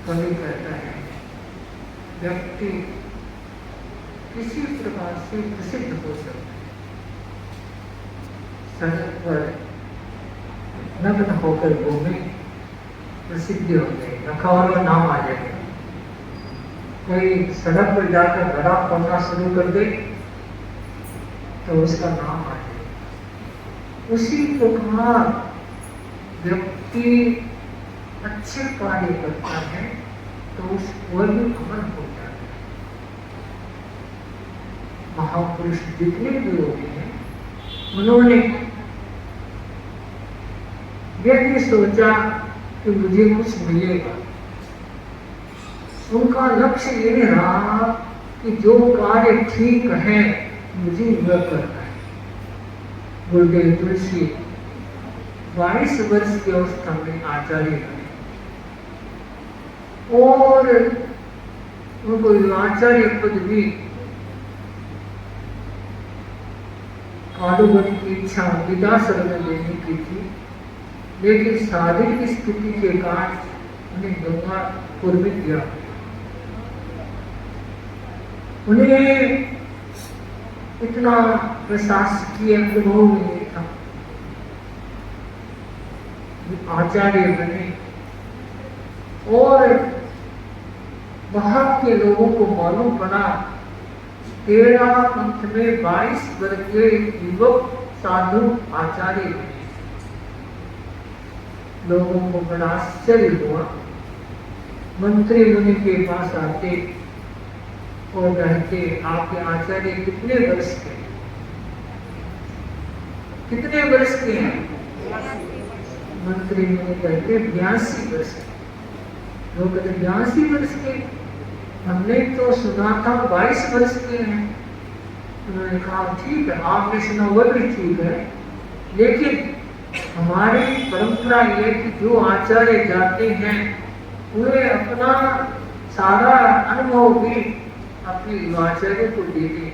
कवि कहता है व्यक्ति किसी प्रकार से प्रसिद्ध हो सकता है, सड़क पर नग्न होकर घूमे प्रसिद्धि हो जाएगी, अखबार में नाम आ जाएगा। कोई सड़क पर जाकर घड़ा खोदना शुरू कर दे तो उसका नाम आ जाएगा। उसी प्रकार व्यक्ति अच्छे कार्य करता है तो उस वह भी अमर हो जाता है। महापुरुष जितने भी लोग हैं उन्होंने यह नहीं सोचा कि मुझे कुछ मिलेगा। उनका लक्ष्य ये रहा कि जो कार्य ठीक है मुझे वह करना है। गुरुदेव तुलसी 22 वर्ष की अवस्था में आचार्य बने और उनको आचार्य पद भी कादुबन की इच्छा विद्यासर में देने की थी, लेकिन शारीरिक स्थिति के कारण उन्हें गंगापुर में दिया। उन्हें इतना प्रशासकीय अनुभव नहीं था। आचार्य बने और वहां के लोगों को मालूम पड़ा 13 पंथ में 22 वर्ष के युवक साधु आचार्य बने। लोगों को बड़ा आश्चर्य हुआ। मंत्री मुनि के पास आते और कहते आपके आचार्य कितने वर्ष के, कितने वर्ष के हैं? मंत्री मुनि कहते 82 वर्ष के। लोग कहते 82 वर्ष के, हमने तो सुना था 22 वर्ष के हैं। उन्होंने कहा ठीक है, आपने सुना वह भी ठीक है, लेकिन हमारी परंपरा ये कि जो आचार्य जाते हैं वे अपना सारा अनुभव भी अपने आचार्य को देते।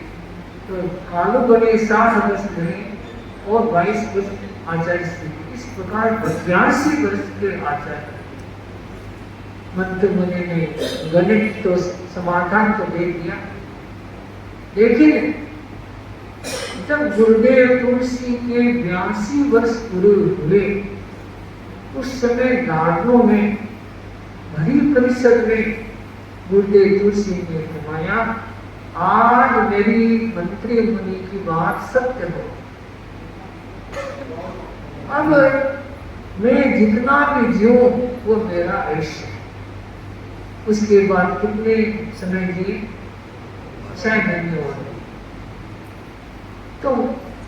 तो कालू बने 60 वर्ष नहीं और 22 वर्ष आचार्य से, इस प्रकार 82 वर्ष के आचार्य। मंत्र मुनि ने गणित तो समाधान तो दे दिया, लेकिन जब गुरुदेव तुलसी के 82 वर्ष पूरे हुए उस समय नारदों में भरी परिषद में गुरुदेव तुलसी ने फरमाया आज मेरी मंत्री मुनि की बात सत्य हो। अब मैं जितना भी जीऊं वो मेरा आयुष्य है। उसके बाद कितने समय जी 6 महीने हो गए। तो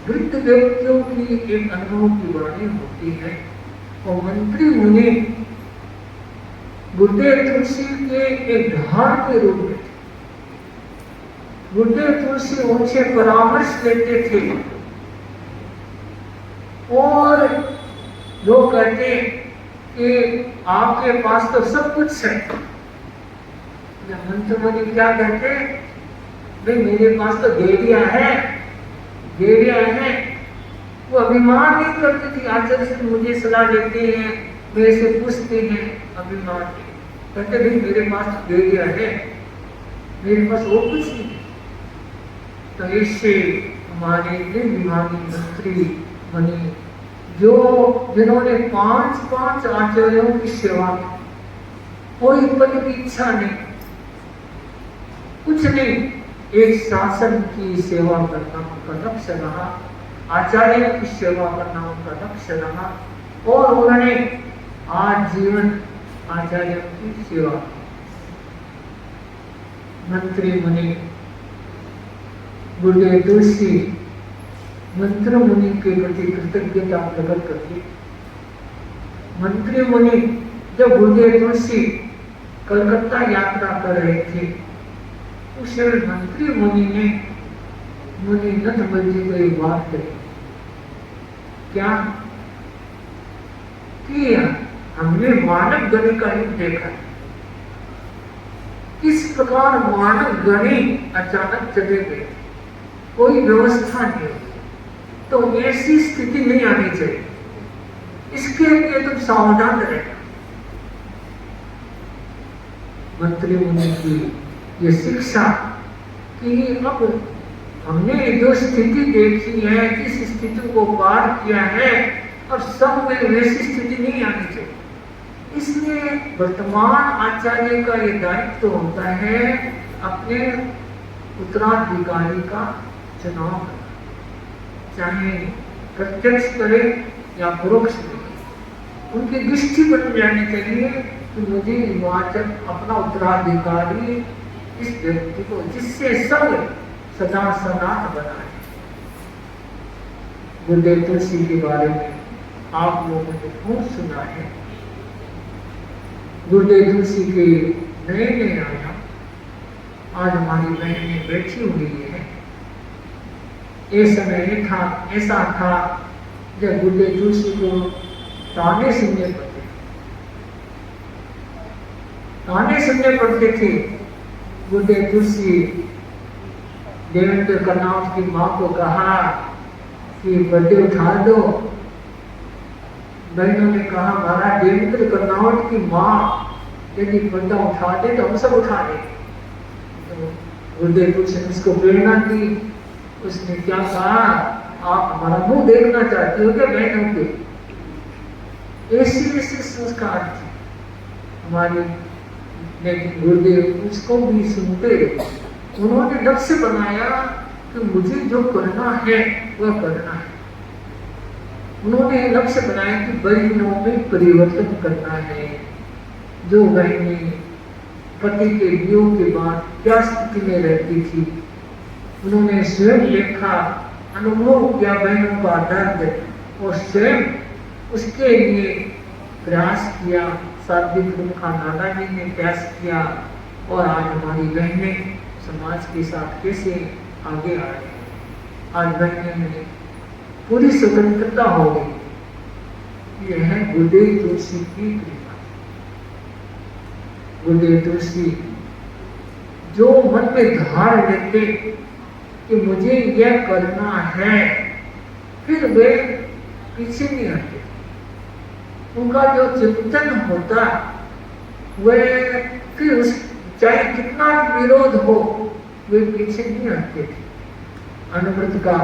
वृद्ध व्यक्तियों की एक अनुभव की वाणी होती है और मंत्री मुनि गुरुदेव तुलसी के एक ढाल के रूप में गुरुदेव तुलसी उनसे परामर्श लेते थे और लोग कहते कि आपके पास तो सब कुछ है। मंत्री मुनि क्या कहते, भाई मेरे पास तो देवियां हैं, देवियां हैं। वो अभिमान नहीं करती थी, आचार्य से मुझे सलाह देते हैं, मेरे से पूछते हैं, अभिमान कहते भाई मेरे पास देवियां हैं, मेरे पास वो कुछ नहीं। तो इससे हमारे विभागी मंत्री बने जिन्होंने 5 आचार्यों की सेवा की, कोई पद की इच्छा नहीं, कुछ नहीं, एक शासन की सेवा करना उनका लक्ष्य रहा, आचार्य की सेवा करना उनका लक्ष्य रहा और उन्होंने आजीवन आचार्य की सेवा की। मंत्री मुनि गुरुदेव तुलसी मंत्र मुनि के प्रति कृतज्ञता प्रकट करते। मंत्री मुनि जब गुरुदेव तुलसी कलकत्ता यात्रा कर रहे थे उस मंत्री मुनि ने मुनि नथमल जी को एक बात कही, क्या कि हमने मानव गणि का युग देखा है, किस प्रकार मानव गणि अचानक चले गए, कोई व्यवस्था नहीं होती, तो ऐसी स्थिति नहीं आनी चाहिए, इसके लिए तुम सावधान रहना। मंत्री मुनि की ये शिक्षा कि अब हमने जो स्थिति देखी है, जिस स्थिति को पार किया है, अब सब में वैसी स्थिति नहीं आनी चाहिए। इसलिए वर्तमान आचार्य का ये दायित्व होता है अपने उत्तराधिकारी का चुनाव करना, चाहे प्रत्यक्ष करे या परोक्ष करे। उनकी दृष्टि बन जानी चाहिए कि मुझे हिमाचल अपना उत्तराधिकारी इस व्यक्ति को, जिससे सब सदा सनात बनाए। गुरुदेव तुलसी के बारे में आप लोगों ने खूब सुना है। गुरुदेव तुलसी के नए नए आया, आज हमारी बहनें बैठी हुई है। ये समय ऐसा था जब गुरुदेव तुलसी को ताने सुनने पड़ते थे। गुरुदेव तुलसी देवेंद्र कर्नावत की माँ को कहा कि पर्दे उठा दो। बहनों ने कहा महाराज देवेंद्र कर्नावत की माँ यदि पर्दा उठा दे तो हम सब उठा दे। तो गुरुदेव तुलसी ने उसको प्रेरणा दी। उसने क्या कहा, आप हमारा मुंह देखना चाहते हो क्या बहनों के? ऐसे संस्कार थे हमारे। लेकिन गुरुदेव उसको भी सुनते रहे। उन्होंने लक्ष्य बनाया कि मुझे जो करना है वह करना है। उन्होंने लक्ष्य बनाया कि बहनों में परिवर्तन करना है। जो बहनें पति के वियोग के बाद क्या स्थिति में रहती थी, उन्होंने स्वयं देखा, अनुभव किया बहनों का दर्द, और स्वयं उसके लिए प्रयास किया। सात्विक रूप का दादाजी ने प्रयास किया, और आज हमारी बहनें समाज के साथ कैसे आगे आ रही हैं। आज बहनें में पूरी स्वतंत्रता हो गई। यह है गुरुदेव तुलसी की कृपा। गुरुदेव तुलसी जो मन में धार लेते कि मुझे यह करना है, फिर वे पीछे नहीं हटते। उनका जो चिंतन होता वह फिर उस चाहे कितना विरोध हो वे पीछे नहीं हटते थे। अनुव्रत का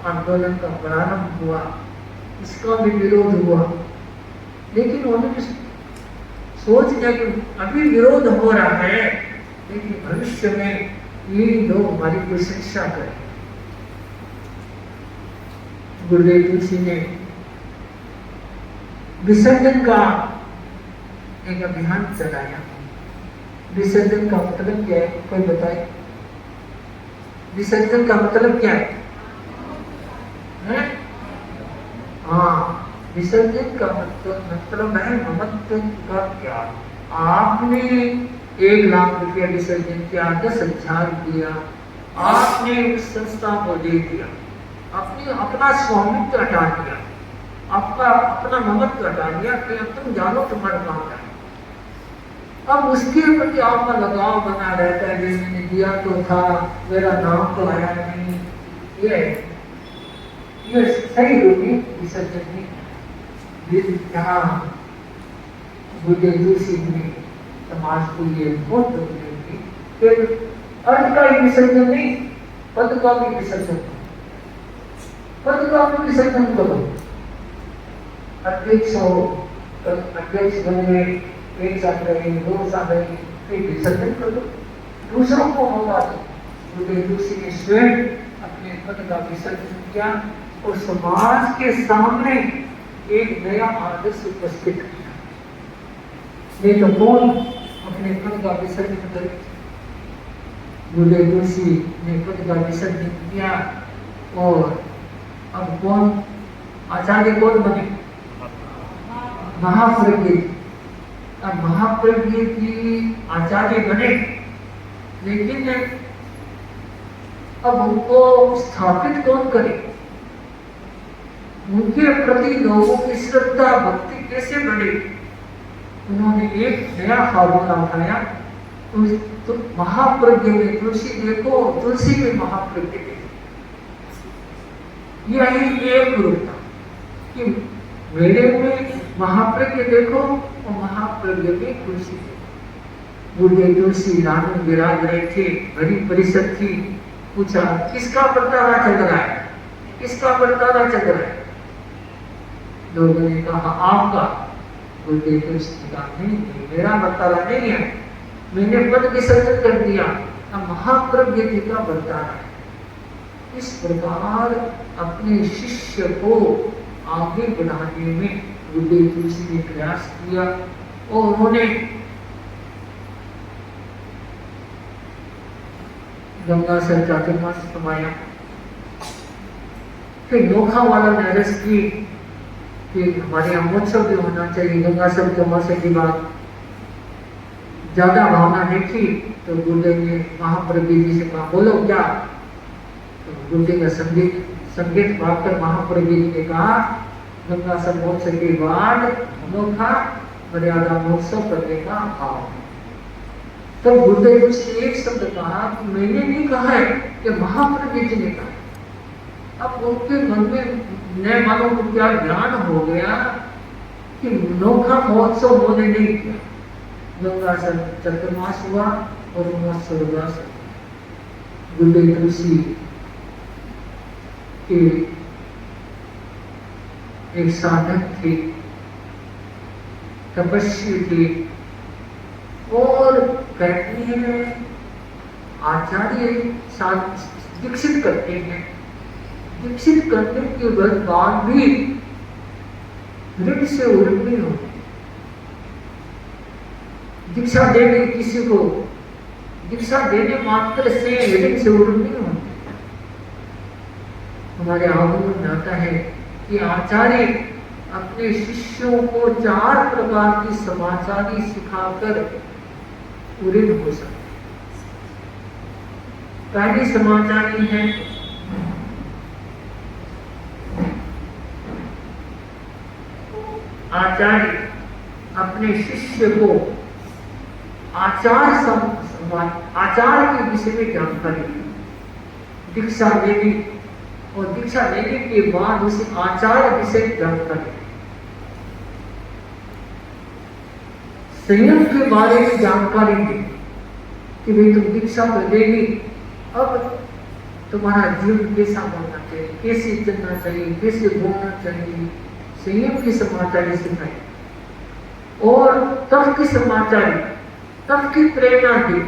आंदोलन का प्रारंभ हुआ, इसका भी विरोध हुआ, लेकिन उन्होंने सोच लिया कि अभी विरोध हो रहा है, लेकिन भविष्य में ये लोग हमारी प्रशंसा करें। गुरुदेव तुलसी ने विसर्जन का एक अभियान चलाया। विसर्जन का मतलब क्या है, कोई बताए? विसर्जन का मतलब क्या है? हाँ, विसर्जन का मतलब है ममत्व का त्याग। आपने 1 लाख रुपया विसर्जन किया, 10,000 दिया, आपने उस संस्था को दे दिया, आपने अपना स्वामित्व हटा दिया, आपका अपना ममत्व हटा दिया कि अब तुम जानो तुम्हारा काम है। अब उसके प्रति आपका लगाव बना रहता है, जो मैंने दिया तो था, मेरा नाम तो आया नहीं। ये सही रूपी विसर्जन नहीं। जहाँ गुरुदेव तुलसी ने समाज को ये बहुत जरूरी थी, फिर अर्थ का ही विसर्जन नहीं, पद का भी विसर्जन। पद का भी विसर्जन करो। अध्यक्ष हो, अध्यक्ष बने, 1 साल रहे, 2 साल रहे, फिर विसर्जन करो, दूसरों को मौका दो। गुरुदेव तुलसी ने स्वयं अपने पद का विसर्जन किया और समाज के सामने एक नया आदर्श उपस्थित किया। नहीं तो कौन अपने पद का विसर्जन करे? गुरुदेव तुलसी ने पद का विसर्जन किया, और अब कौन आचार्य कौन बने? महाप्रज्ञ। अब महाप्रज्ञ की आचार्य बने, लेकिन अब उनको स्थापित कौन करे? उनके प्रति लोगों की श्रद्धा भक्ति कैसे बढ़े? उन्होंने एक नया फार्मूला उठाया। तो महाप्रज्ञ में तुलसी देखो, तुलसी में महाप्रज्ञ देखो। यही एक रूप था कि मेरे में महाप्रज्ञ देखो और महाप्रज्ञ में तुलसी देखो। बूढ़े तुलसी नानू विराग रहे थे, बड़ी परिषद थी। पूछा किसका बर्ताना चल रहा है, किसका बर्ताना चल रहा है? लोगों ने कहा आपका। बूढ़े तुलसी ने कहा नहीं, मेरा बर्ताना नहीं है, मैंने पद विसर्जन कर दिया, अब महाप्रज्ञ जी का बर्ताना है। इस प्रकार अपने शिष्य को आगे बढ़ाने में बूढ़े तुलसी ने प्रयास किया और उन्होंने गंगा सर चातुर्मास समाया। फिर नोखा वाला ने अर्ज की कि हमारे यहाँ महोत्सव भी होना चाहिए। गंगा सर के अमावस्या की बात ज्यादा भावना देखी तो बूढ़े ने महाप्रभु जी से कहा बोलो क्या? तो बूढ़े का संगीत गाकर महाप्रभु जी ने कहा गंगा सर महोत्सव के बाद अनोखा मर्यादा महोत्सव करने का भाव है। तो बूढ़े ने एक शब्द कहा कि मैंने नहीं कहा है कि महाप्रभु जी ने कहा। अब उनके मन में न मानो को क्या ज्ञान हो गया कि अनोखा महोत्सव होने नहीं किया। गंगा सर चतुर्मास हुआ और महोत्सव हुआ। बूढ़े तुलसी के एक साधक थे, तपस्वी थे और कहते हैं आचार्य दीक्षित करते हैं। दीक्षित करने के बाद भी ऋण से उर्म नहीं होती। दीक्षा देने किसी को दीक्षा देने मात्र से ऋण से उर्म नहीं होती। हमारे आगमन में आता है कि आचार्य अपने शिष्यों को 4 प्रकार की समाचारी सिखाकर उऋण हो सकते। पहली समाचारी है आचार्य अपने शिष्य को आचार के विषय में जानकारी, दीक्षा देनी और दीक्षा लेने के बाद उसे आचार विषय जानकारी, संयम के बारे में जानकारी दी कि भाई तुम दीक्षा तो लेगी, अब तुम्हारा जीवन कैसा बनना चाहिए, कैसे चलना चाहिए, कैसे बोलना चाहिए, संयम की समाचारी सिखाई और तप की समाचारी, तप की प्रेरणा दी।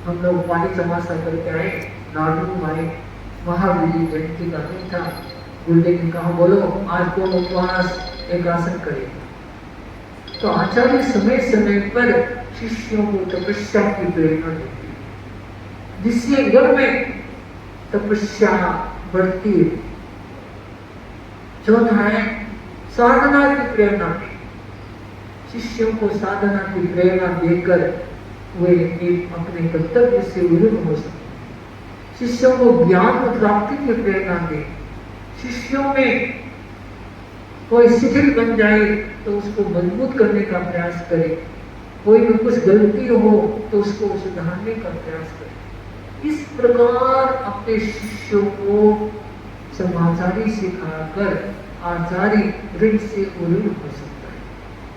हम लोग पानी समासा करके आए, नाडू आए, महावीर जयंती का दिन था। बूढ़े ने कहा बोलो आज कौन उपवास एक आसन करेगा। तो आचार्य समय समय पर शिष्यों को तपस्या की प्रेरणा देते, जिससे घर में तपस्या बढ़ती है। चौथा है साधना की प्रेरणा। शिष्यों को साधना की प्रेरणा देकर वे अपने कर्तव्य से उन्मुख हो सकते। शिष्यों को ज्ञान प्राप्ति की प्रेरणा दे। शिष्यों में कोई शिथिल बन जाए तो उसको मजबूत करने का प्रयास करे, कोई भी कुछ गलती हो तो उसको सुधारने का प्रयास करे। इस प्रकार अपने शिष्यों को समाचारी सिखाकर आचार्य ऋण से उऋण हो सकता है।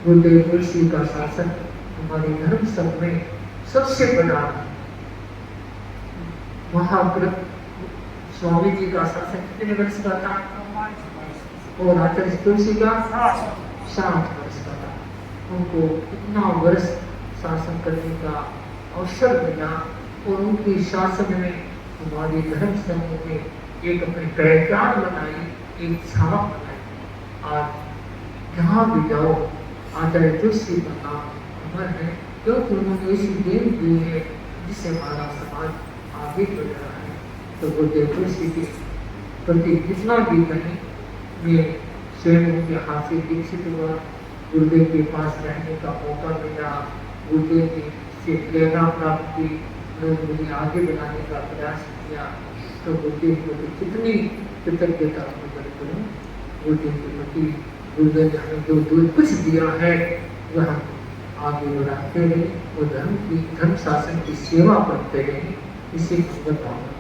बूढ़े तुलसी का शासन हमारे धर्म सब में सबसे बड़ा महाग्रंथ। स्वामी जी का शासन कितने वर्ष का था और आचार्य तुलसी का 60 वर्ष का था। उनको इतना वर्ष शासन करने का अवसर मिला और उनके शासन में हमारे धर्म समूह ने एक अपनी पहचान बनाई, एक छाप बनाई। आज जहाँ भी जाओ आचार्य तुलसी का नाम अमर है, क्योंकि उन्होंने ऐसी देन दी है जिससे हमारा समाज आगे बढ़ रहा है। तो बूढ़े तुलसी के प्रति जितना भी कहीं मैं स्वयं उनके हाथ से दीक्षित हुआ, गुरुदेव के पास रहने का मौका मिला, गुरुदेव से प्रेरणा प्राप्त की, उन्होंने मुझे आगे बढ़ाने का प्रयास किया। तो गुरुदेव को कितनी कृतज्ञता प्रकट करूँ। गुरुदेव के प्रति गुरुदेव ने हमें जो कुछ दिया है वह आगे बढ़ाते रहे और धर्म शासन की सेवा करते रहे। इसे बताऊँ।